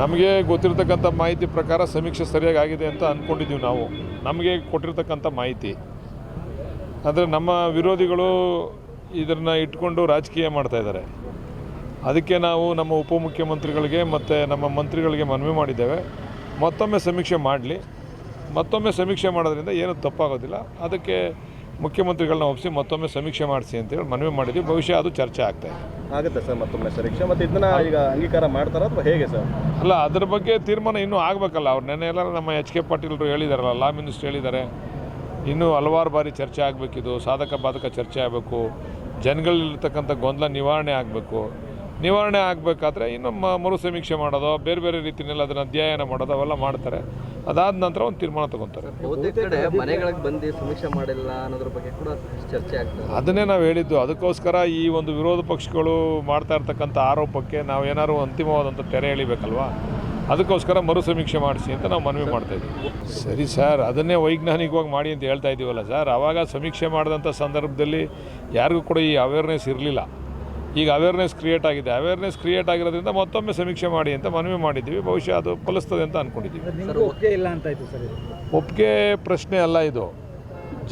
ನಮಗೆ ಗೊತ್ತಿರತಕ್ಕಂಥ ಮಾಹಿತಿ ಪ್ರಕಾರ ಸಮೀಕ್ಷೆ ಸರಿಯಾಗಿ ಆಗಿದೆ ಅಂತ ಅಂದ್ಕೊಂಡಿದ್ದೀವಿ ನಾವು. ನಮಗೆ ಕೊಟ್ಟಿರ್ತಕ್ಕಂಥ ಮಾಹಿತಿ ಅಂದರೆ ನಮ್ಮ ವಿರೋಧಿಗಳು ಇದನ್ನು ಇಟ್ಕೊಂಡು ರಾಜಕೀಯ ಮಾಡ್ತಾಯಿದ್ದಾರೆ. ಅದಕ್ಕೆ ನಾವು ನಮ್ಮ ಉಪಮುಖ್ಯಮಂತ್ರಿಗಳಿಗೆ ಮತ್ತು ನಮ್ಮ ಮಂತ್ರಿಗಳಿಗೆ ಮನವಿ ಮಾಡಿದ್ದೇವೆ, ಮತ್ತೊಮ್ಮೆ ಸಮೀಕ್ಷೆ ಮಾಡಲಿ. ಮತ್ತೊಮ್ಮೆ ಸಮೀಕ್ಷೆ ಮಾಡೋದ್ರಿಂದ ಏನೂ ತಪ್ಪಾಗೋದಿಲ್ಲ. ಅದಕ್ಕೆ ಮುಖ್ಯಮಂತ್ರಿಗಳನ್ನ ಒಪ್ಪಿಸಿ ಮತ್ತೊಮ್ಮೆ ಸಮೀಕ್ಷೆ ಮಾಡಿಸಿ ಅಂತೇಳಿ ಮನವಿ ಮಾಡಿದ್ವಿ. ಭವಿಷ್ಯ ಅದು ಚರ್ಚೆ ಆಗ್ತಾಯಿದೆ. ಆಗುತ್ತೆ ಸರ್ ಮತ್ತೊಮ್ಮೆ ಸಮೀಕ್ಷೆ, ಮತ್ತು ಇದನ್ನು ಈಗ ಅಂಗೀಕಾರ ಮಾಡ್ತಾರಾ ಅಥವಾ ಹೇಗೆ ಸರ್? ಅಲ್ಲ, ಅದ್ರ ಬಗ್ಗೆ ತೀರ್ಮಾನ ಇನ್ನೂ ಆಗಬೇಕಲ್ಲ. ಅವ್ರು ನೆನ್ನೆ ಎಲ್ಲ ನಮ್ಮ ಎಚ್ ಕೆ ಪಾಟೀಲ್ರು ಹೇಳಿದಾರಲ್ಲ, ಲಾ ಮಿನಿಸ್ಟ್ರ್ ಹೇಳಿದ್ದಾರೆ, ಇನ್ನೂ ಹಲವಾರು ಬಾರಿ ಚರ್ಚೆ ಆಗಬೇಕಿದು, ಸಾಧಕ ಬಾಧಕ ಚರ್ಚೆ ಆಗಬೇಕು, ಜನಗಳಲ್ಲಿರ್ತಕ್ಕಂಥ ಗೊಂದಲ ನಿವಾರಣೆ ಆಗಬೇಕು. ನಿವಾರಣೆ ಆಗಬೇಕಾದ್ರೆ ಇನ್ನು ಮರು ಸಮೀಕ್ಷೆ ಮಾಡೋದು, ಬೇರೆ ಬೇರೆ ರೀತಿಯಲ್ಲಿ ಅದನ್ನು ಅಧ್ಯಯನ ಮಾಡೋದು ಅವೆಲ್ಲ ಮಾಡ್ತಾರೆ. ಅದಾದ ನಂತರ ಒಂದು ತೀರ್ಮಾನ ತಗೊತಾರೆ. ಬಹುತೇಕ ಕಡೆ ಮನೆಗಳಿಗೆ ಬಂದು ಸಮೀಕ್ಷೆ ಮಾಡಿಲ್ಲ ಅನ್ನೋದ್ರ ಬಗ್ಗೆ ಕೂಡ ಚರ್ಚೆ ಆಗ್ತದೆ. ಅದನ್ನೇ ನಾವು ಹೇಳಿದ್ದು. ಅದಕ್ಕೋಸ್ಕರ ಈ ಒಂದು ವಿರೋಧ ಪಕ್ಷಗಳು ಮಾಡ್ತಾ ಇರ್ತಕ್ಕಂಥ ಆರೋಪಕ್ಕೆ ನಾವು ಏನಾದ್ರು ಅಂತಿಮವಾದಂಥ ತೆರೆ ಎಳಿಬೇಕಲ್ವಾ. ಅದಕ್ಕೋಸ್ಕರ ಮರು ಸಮೀಕ್ಷೆ ಮಾಡಿಸಿ ಅಂತ ನಾವು ಮನವಿ ಮಾಡ್ತಾಯಿದ್ದೀವಿ. ಸರಿ ಸರ್, ಅದನ್ನೇ ವೈಜ್ಞಾನಿಕವಾಗಿ ಮಾಡಿ ಅಂತ ಹೇಳ್ತಾ ಇದ್ದೀವಲ್ಲ ಸರ್. ಆವಾಗ ಸಮೀಕ್ಷೆ ಮಾಡಿದಂಥ ಸಂದರ್ಭದಲ್ಲಿ ಯಾರಿಗೂ ಕೂಡ ಈ ಅವೇರ್ನೆಸ್ ಇರಲಿಲ್ಲ. ಈಗ ಅವೇರ್ನೆಸ್ ಕ್ರಿಯೇಟ್ ಆಗಿದೆ. ಅವೇರ್ನೆಸ್ ಕ್ರಿಯೇಟ್ ಆಗಿರೋದ್ರಿಂದ ಮತ್ತೊಮ್ಮೆ ಸಮೀಕ್ಷೆ ಮಾಡಿ ಅಂತ ಮನವಿ ಮಾಡಿದ್ದೀವಿ. ಬಹುಶಃ ಅದು ಫಲಿಸ್ತದೆ ಅಂತ ಅಂದ್ಕೊಂಡಿದ್ದೀವಿ. ಒಪ್ಪಿಗೆ ಪ್ರಶ್ನೆ ಅಲ್ಲ ಇದು.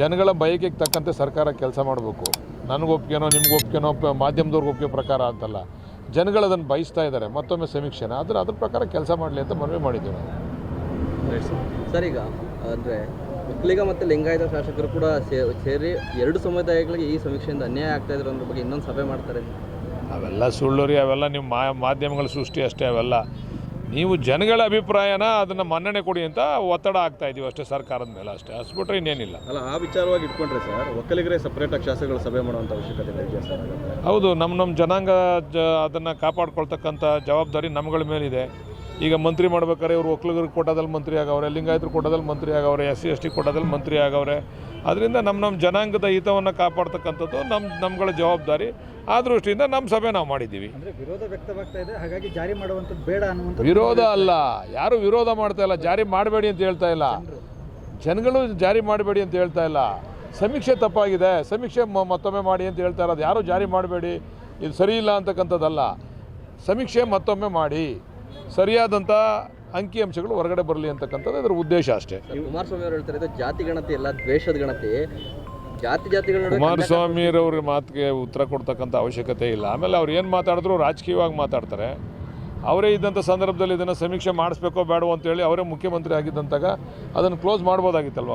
ಜನಗಳ ಬಯಕೆಗೆ ತಕ್ಕಂತೆ ಸರ್ಕಾರ ಕೆಲಸ ಮಾಡಬೇಕು. ನನಗೆ ಒಪ್ಪಿಗೆನೋ ನಿಮ್ಗೆ ಒಪ್ಪಿಗೆನೋ ಮಾಧ್ಯಮದವ್ರಿಗೆ ಒಪ್ಪಿಗೆ ಪ್ರಕಾರ ಅಂತಲ್ಲ. ಜನಗಳು ಅದನ್ನು ಬಯಸ್ತಾ ಇದ್ದಾರೆ. ಮತ್ತೊಮ್ಮೆ ಸಮೀಕ್ಷೆನ ಅದ್ರ ಪ್ರಕಾರ ಕೆಲಸ ಮಾಡಲಿ ಅಂತ ಮನವಿ ಮಾಡಿದ್ದೀವಿ ನಾವು. ಸರ್, ಈಗ ಅಂದರೆ ಒಕ್ಕಲಿಗ ಮತ್ತು ಲಿಂಗಾಯತ ಶಾಸಕರು ಕೂಡ ಸೇರಿ ಎರಡು ಸಮುದಾಯಗಳಿಗೆ ಈ ಸಮೀಕ್ಷೆಯಿಂದ ಅನ್ಯಾಯ ಆಗ್ತಾ ಇದ್ರು ಅನ್ನೋ ಬಗ್ಗೆ ಇನ್ನೊಂದು ಸಭೆ ಮಾಡ್ತಾರೆ. ಅವೆಲ್ಲ ಸುಳ್ಳು ರೀ. ಅವೆಲ್ಲ ನಿಮ್ಮ ಮಾಧ್ಯಮಗಳ ಸೃಷ್ಟಿ ಅಷ್ಟೇ. ಅವೆಲ್ಲ ನೀವು ಜನಗಳ ಅಭಿಪ್ರಾಯನ ಅದನ್ನು ಮನ್ನಣೆ ಕೊಡಿ ಅಂತ ಒತ್ತಡ ಆಗ್ತಾ ಇದ್ದೀವಿ ಅಷ್ಟೇ ಸರ್ಕಾರದ ಮೇಲೆ, ಅಷ್ಟೇ. ಅಷ್ಟ್ಬಿಟ್ರೆ ಇನ್ನೇನಿಲ್ಲ. ಅಲ್ಲ, ಆ ವಿಚಾರವಾಗಿ ಇಟ್ಕೊಂಡ್ರೆ ಸರ್ ಒಕ್ಕಲಿಗರೇ ಸಪ್ರೇಟಾಗಿ ಶಾಸಕಗಳು ಸಭೆ ಮಾಡುವಂಥ ಅವಶ್ಯಕತೆ ಇದೆಯಾ ಸರ್? ಹೌದು, ನಮ್ಮ ಜನಾಂಗ ಅದನ್ನು ಕಾಪಾಡ್ಕೊಳ್ತಕ್ಕಂಥ ಜವಾಬ್ದಾರಿ ನಮ್ಗಳ ಮೇಲಿದೆ. ಈಗ ಮಂತ್ರಿ ಮಾಡ್ಬೇಕಾದ್ರೆ ಇವರು ಒಕ್ಕಲಿಗರಿಗೆ ಕೋಟಾದಲ್ಲಿ ಮಂತ್ರಿ ಆಗವ್ರೆ, ಲಿಂಗಾಯತರು ಕೋಟಾದಲ್ಲಿ ಮಂತ್ರಿ ಆಗವ್ರೆ, SC ST ಕೋಟಾದಲ್ಲಿ ಮಂತ್ರಿ ಆಗವ್ರೆ. ಅದರಿಂದ ನಮ್ಮ ಜನಾಂಗದ ಹಿತವನ್ನು ಕಾಪಾಡ್ತಕ್ಕಂಥದ್ದು ನಮ್ಗಳ ಜವಾಬ್ದಾರಿ. ಆ ದೃಷ್ಟಿಯಿಂದ ನಮ್ಮ ಸಭೆ ನಾವು ಮಾಡಿದ್ದೀವಿ. ವಿರೋಧ ವ್ಯಕ್ತವಾಗ್ತಾ ಇದೆ, ಹಾಗಾಗಿ ಜಾರಿ ಮಾಡುವಂಥದ್ದು ಬೇಡ ಅನ್ನುವಂಥ. ವಿರೋಧ ಅಲ್ಲ, ಯಾರು ವಿರೋಧ ಮಾಡ್ತಾ ಇಲ್ಲ. ಜಾರಿ ಮಾಡಬೇಡಿ ಅಂತ ಹೇಳ್ತಾ ಇಲ್ಲ. ಜನಗಳು ಜಾರಿ ಮಾಡಬೇಡಿ ಅಂತ ಹೇಳ್ತಾ ಇಲ್ಲ. ಸಮೀಕ್ಷೆ ತಪ್ಪಾಗಿದೆ, ಸಮೀಕ್ಷೆ ಮತ್ತೊಮ್ಮೆ ಮಾಡಿ ಅಂತ ಹೇಳ್ತಾ ಇರೋದು. ಯಾರು ಜಾರಿ ಮಾಡಬೇಡಿ, ಇದು ಸರಿ ಇಲ್ಲ ಅಂತಕ್ಕಂಥದ್ದಲ್ಲ. ಸಮೀಕ್ಷೆ ಮತ್ತೊಮ್ಮೆ ಮಾಡಿ, ಸರಿಯಾದಂಥ ಅಂಕಿಅಂಶಗಳು ಹೊರಗಡೆ ಬರಲಿ ಅಂತಕ್ಕಂಥದ್ದು ಇದರ ಉದ್ದೇಶ ಅಷ್ಟೇ. ಕುಮಾರಸ್ವಾಮಿ ಅವರು ಹೇಳ್ತಾರೆ ಇದು ಜಾತಿ ಗಣತಿ ಎಲ್ಲ ದ್ವೇಷದ ಗಣತಿ. ಜಾತಿಗಳ ಕುಮಾರಸ್ವಾಮಿರವ್ರ ಮಾತಿಗೆ ಉತ್ತರ ಕೊಡ್ತಕ್ಕಂಥ ಅವಶ್ಯಕತೆ ಇಲ್ಲ. ಆಮೇಲೆ ಅವ್ರು ಏನು ಮಾತಾಡಿದ್ರು ರಾಜಕೀಯವಾಗಿ ಮಾತಾಡ್ತಾರೆ. ಅವರೇ ಇದ್ದಂಥ ಸಂದರ್ಭದಲ್ಲಿ ಇದನ್ನು ಸಮೀಕ್ಷೆ ಮಾಡಿಸ್ಬೇಕೋ ಬೇಡವೋ ಅಂತೇಳಿ ಅವರೇ ಮುಖ್ಯಮಂತ್ರಿ ಆಗಿದ್ದಂತಾಗ ಅದನ್ನು ಕ್ಲೋಸ್ ಮಾಡ್ಬೋದಾಗಿತ್ತಲ್ವ.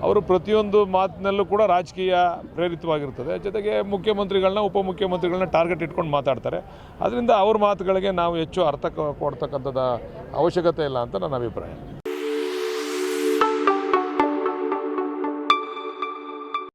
ಅವರು ಪ್ರತಿಯೊಂದು ಮಾತಿನಲ್ಲೂ ಕೂಡ ರಾಜಕೀಯ ಪ್ರೇರಿತವಾಗಿರ್ತದೆ. ಜೊತೆಗೆ ಮುಖ್ಯಮಂತ್ರಿಗಳನ್ನ ಉಪಮುಖ್ಯಮಂತ್ರಿಗಳನ್ನ ಟಾರ್ಗೆಟ್ ಇಟ್ಕೊಂಡು ಮಾತಾಡ್ತಾರೆ. ಅದರಿಂದ ಅವ್ರ ಮಾತುಗಳಿಗೆ ನಾವು ಹೆಚ್ಚು ಅರ್ಥ ಕೊಡ್ತಕ್ಕಂಥದ್ದು ಅವಶ್ಯಕತೆ ಇಲ್ಲ ಅಂತ ನನ್ನ ಅಭಿಪ್ರಾಯ.